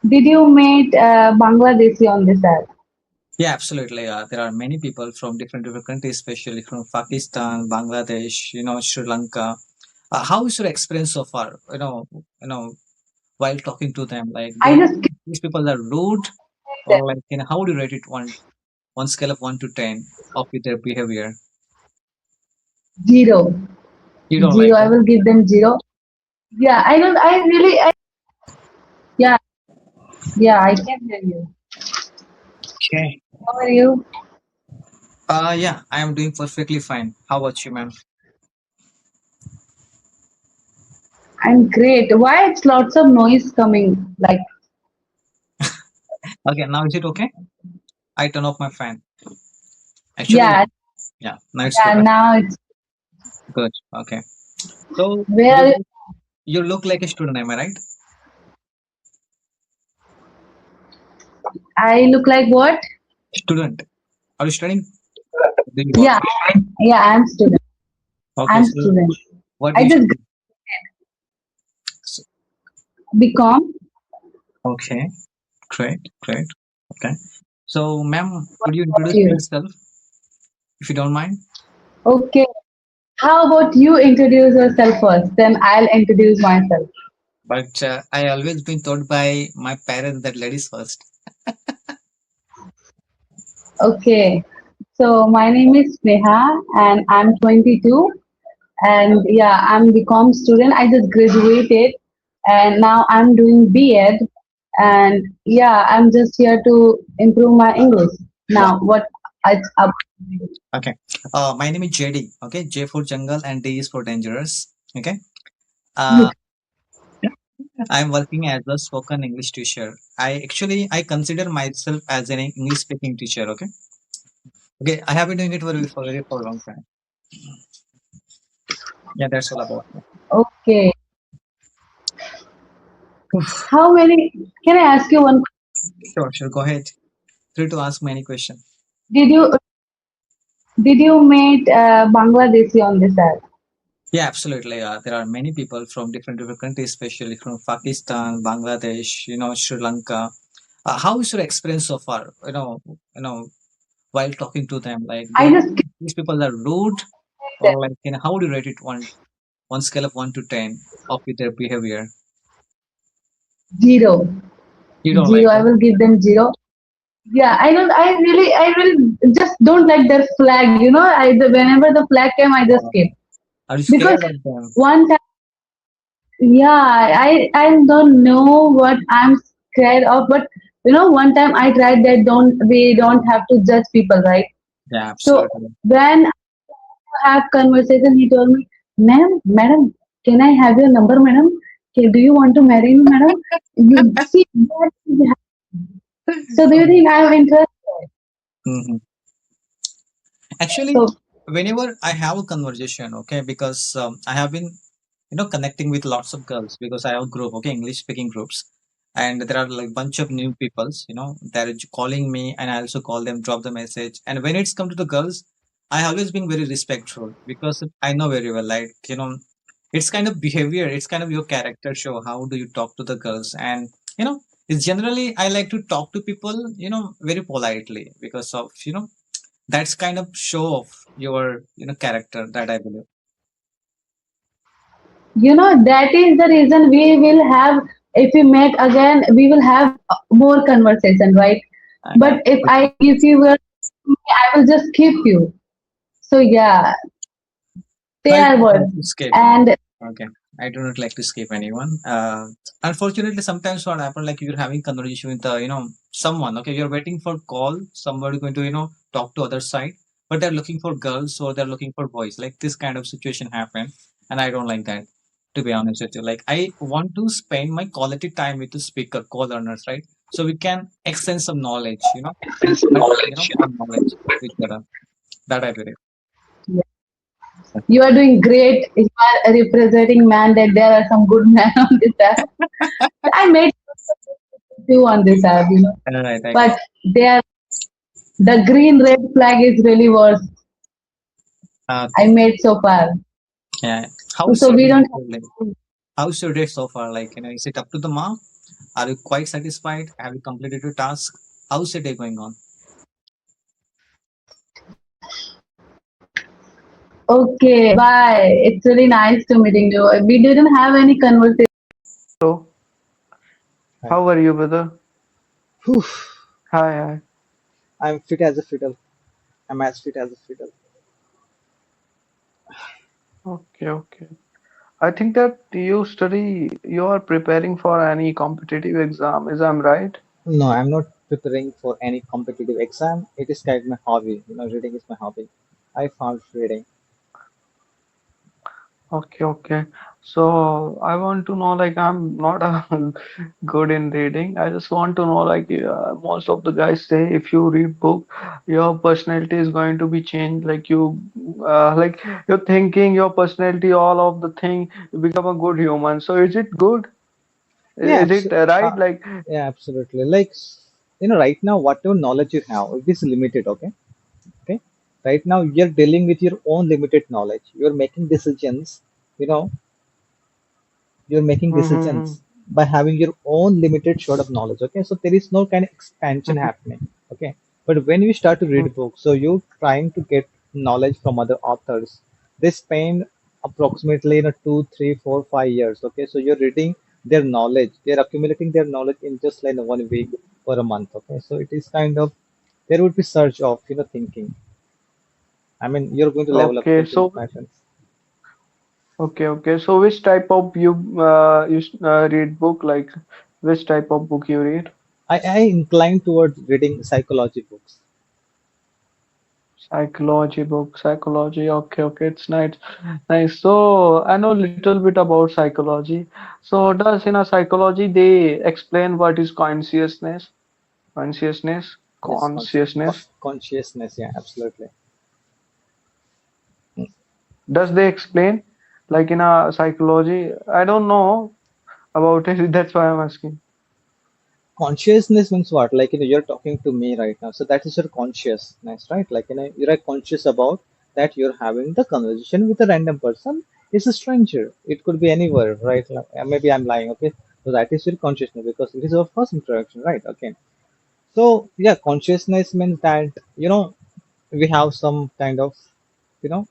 Did you meet Bangladeshi on this app? Yeah, absolutely. There are many people from different countries, especially from Pakistan, Bangladesh, Sri Lanka. How is your experience so far? While talking to them, like, do I you just think these people are rude, them or like, how do you rate it one scale of 1 to 10 of their behavior? zero. You don't Zero. like I them? will give them zero. Yeah, I don't. I really. Yeah, yeah. I can hear you. Okay. How are you? Yeah, I am doing perfectly fine. How about you, ma'am? I'm great. Why it's lots of noise coming? Like, Okay, now is it okay? I turn off my fan. Actually, yeah, yeah, now it's yeah. good, right? Now it's Good. Okay. So where are you? you look like a student, am I right? I look like what? Student. Are you studying? Do you work? Yeah, yeah. I'm student. Okay, I'm so student. what do I you just study? S- become. Okay, great, great. Okay. So, ma'am, What could you about introduce you? yourself if you don't mind? Okay. How about you introduce yourself first? Then I'll introduce myself. But I always been taught by my parents that ladies first. Okay. So my name is Sneha and I'm 22 and yeah, I'm BCom student. I just graduated and now I'm doing B.Ed and yeah, I'm just here to improve my English. Now, Wow. what it's up? Okay. My name is JD. Okay, J for jungle and D is for dangerous. Okay. Uh, I'm working as a spoken English teacher. I consider myself as an English speaking teacher. Okay. Okay. I have been doing it for a long time. Yeah, that's all about me. Okay. Oof. How many? Can I ask you one? Sure, sure. Go ahead. Free to ask me any question. Did you did you meet Bangladeshi on this app? Yeah, absolutely. There are many people from different countries, especially from Pakistan, Bangladesh, Sri Lanka. How is your experience so far? While talking to them, like, do I you just think these people are rude, them or like, how do you rate it one scale of 1 to 10 of their behavior? zero. You don't Zero. like I them? will give them zero. Yeah, I don't. I really just don't like their flag. Whenever the flag came, I just Uh, skip are you because scared of them? one time, yeah, I don't know what I'm scared of, but one time I tried that don't we don't have to judge people, right? Yeah, So absolutely. when I have conversation, he told me, "Ma'am, madam, can I have your number, madam? Okay, do you want to marry me, madam?" You see, that is so do you think I'm interested? Mhm. Actually, So whenever I have a conversation, okay, because I have been, connecting with lots of girls because I have a group, okay, English speaking groups, and there are like bunch of new peoples, that are calling me, and I also call them, drop the message. And when it's come to the girls, I always been very respectful because I know very well, like, it's kind of behavior, it's kind of your character show. How do you talk to the girls? And it's generally I like to talk to people, very politely because of that's kind of show of your character that I believe. that is the reason we will have, if we met again, we will have more conversation, right? Yeah. But if I give you a, I will just keep you. So yeah, No, they I are don't like words. to escape. And Okay. I do not like to escape anyone. Unfortunately, sometimes what happen, like you're having conversation with, someone. Okay, you're waiting for call. Somebody going to, talk to other side, but they're looking for girls or they're looking for boys. Like this kind of situation happen, and I don't like that. To be honest with you, like I want to spend my quality time with the speaker, co-learners, right? So we can exchange some knowledge, and share, our knowledge with each other. That I believe. yeah, you are doing great. You are representing man that there are some good men on this app. I made two on this app, All right, I got. but they are the green red flag is really worse. I Okay. made so far. Yeah. How's So your we day don't actually? How's your day so far? Like, is it up to the mark? Are you quite satisfied? Have you completed your task? How's your day going on? Okay, bye. It's really nice to meeting you. We didn't have any conversation. So, Hi. how are you, brother? Whew. Hi, hi. I'm fit as a fiddle. I'm as fit as a fiddle. Okay, okay. I think that you are preparing for any competitive exam. Is I'm right? No, I'm not preparing for any competitive exam. It is kind of my hobby. Reading is my hobby. I found reading. Okay, okay. So I want to know, like, I'm not good in reading. I just want to know, like, most of the guys say if you read book, your personality is going to be changed. Like your thinking, your personality, all of the thing, you become a good human. So is it good? Yeah, Is it right? Like, yeah, absolutely. Like, right now, whatever knowledge you have, it is limited. Okay, okay. Right now, you're dealing with your own limited knowledge. You're making decisions. You know, you're making mm-hmm, decisions by having your own limited sort of knowledge. Okay, so there is no kind of expansion mm-hmm, happening. Okay, but when you start to read books, so you're trying to get knowledge from other authors. They spend approximately 2 3 4 5 years. Okay, so you're reading their knowledge, they're accumulating their knowledge in just like 1 week or a month. Okay, so it is kind of, there would be surge of thinking. I mean, you're going to level up okay. thinking So patterns. okay, okay. So which type of read book? Like which type of book you read? I incline towards reading psychology books. Psychology book, psychology. Okay, okay. It's nice, nice. So I know a little bit about psychology. So does in a psychology they explain what is consciousness? Consciousness, Yes, consciousness. consciousness. Yeah, absolutely. Does they explain? Like in a psychology, I don't know about it. That's why I'm asking. Consciousness means what? Like, you're talking to me right now. So that is your consciousness, right? Like, you're conscious about that you're having the conversation with a random person. It's a stranger. It could be anywhere, right? Like, maybe I'm lying, okay? So that is your consciousness because it is our first interaction, right? Okay. So, yeah, consciousness means that, we have some kind of, you know,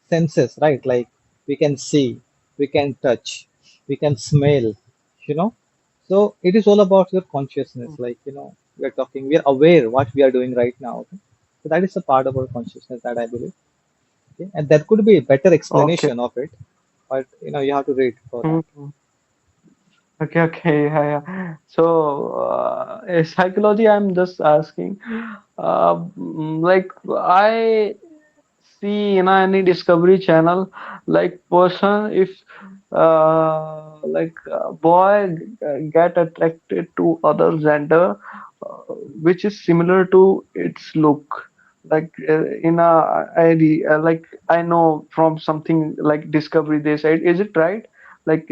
senses, right? Like we can see, we can touch, we can smell, you know. So it is all about your consciousness. Like, we are talking, we are aware what we are doing right now. Okay? So that is a part of our consciousness that I believe. Okay? And there could be a better Okay. explanation of it, but you have to read for that. Mhm. Okay, okay, yeah, yeah. So, psychology, I'm just asking, like I see in any Discovery Channel, like person if like a boy get attracted to other gender, which is similar to its look. Like in a like I know from something like Discovery they said, is it right? Like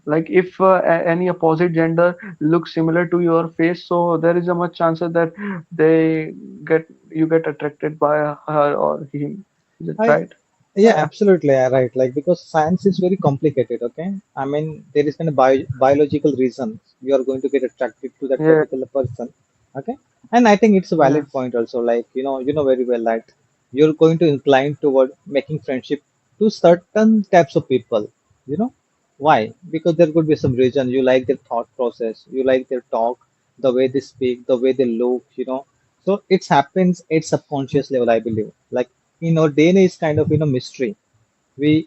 like if any opposite gender looks similar to your face, so there is a much chances that they get you get attracted by her or him. Is it I right? Yeah, Yeah, absolutely, right. Like because science is very complicated. Okay, I mean there is kind of biological reason you are going to get attracted to that yeah, particular person. Okay, and I think it's a yeah. valid point also. Like you know very well that you're going to incline toward making friendship to certain types of people. You know why? Because there could be some reason you like their thought process, you like their talk, the way they speak, the way they look. So it happens at subconscious level, I believe. Like our DNA is kind of mystery. We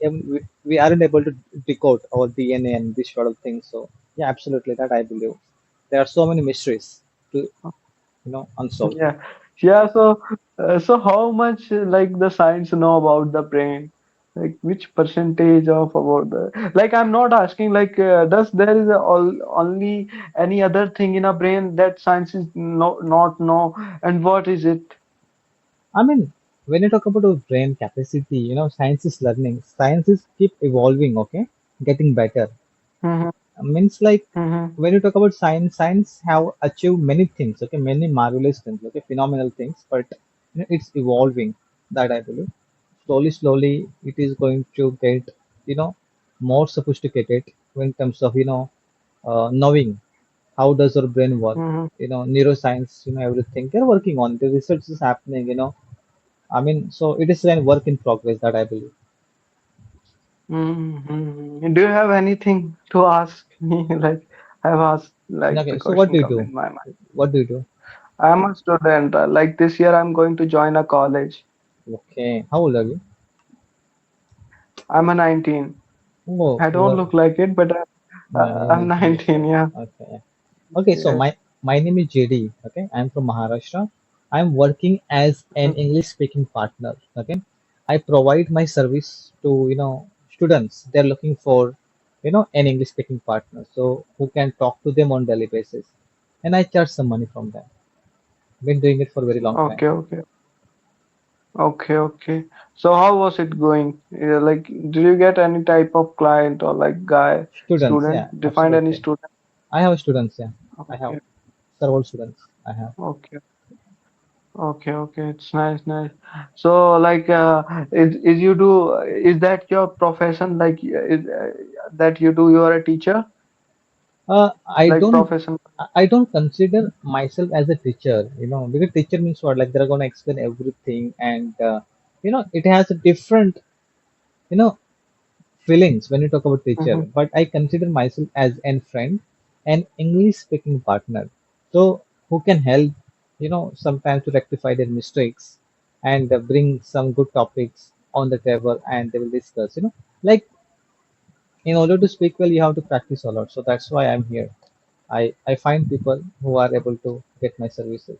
aren't able to decode our DNA and this sort of thing. So yeah, absolutely that I believe. There are so many mysteries to unsolve. Yeah, yeah. So, so how much like the science know about the brain? Like which percentage of about the like I'm not asking like does there is only any other thing in a brain that science is not know and what is it? I mean, when you talk about our brain capacity, science is learning. Science is keep evolving. Okay, getting better. Mm-hmm, Means like mm-hmm, when you talk about science have achieved many things. Okay, many marvelous things. Okay, phenomenal things. But it's evolving. That I believe. Slowly, it is going to get you know more sophisticated when it comes of knowing. how does your brain work, Mm-hmm. neuroscience, everything. They're working on the research is happening. I mean, so it is a work in progress that I believe. Mm-hmm. Do you have anything to ask me? Like I've asked like Okay, the so what question do you come do? in my mind. What do you do? I'm a student. Like this year, I'm going to join a college. Okay, how old are you? I'm a 19. Oh, I don't look like it, but no, you're I'm 19 years 19. old. Yeah. Okay, yeah. Okay, so Yes. my name is JD. Okay, I'm from Maharashtra. I'm working as an English speaking partner. Okay, I provide my service to students. They're looking for an English speaking partner, so who can talk to them on daily basis, and I charge some money from them. Been doing it for a very long time. Okay. Okay. Okay. Okay. So how was it going? Yeah, like, did you get any type of client or like guy, Students, student? yeah, Define any absolutely. student. I have students, yeah. I have Okay. several students. I have. Okay. Okay. Okay. It's nice. Nice. So like, is you do is that your profession? Like, is that you do? You are a teacher, Uh, I like don't profession. I don't consider myself as a teacher, because teacher means what? Like they're gonna explain everything, and it has a different, you know, feelings when you talk about teacher. Mm-hmm. But I consider myself as a friend, an English speaking partner. So who can help, sometimes to rectify their mistakes and bring some good topics on the table, and they will discuss. Like in order to speak well, you have to practice a lot. So that's why I'm here. I find people who are able to get my services.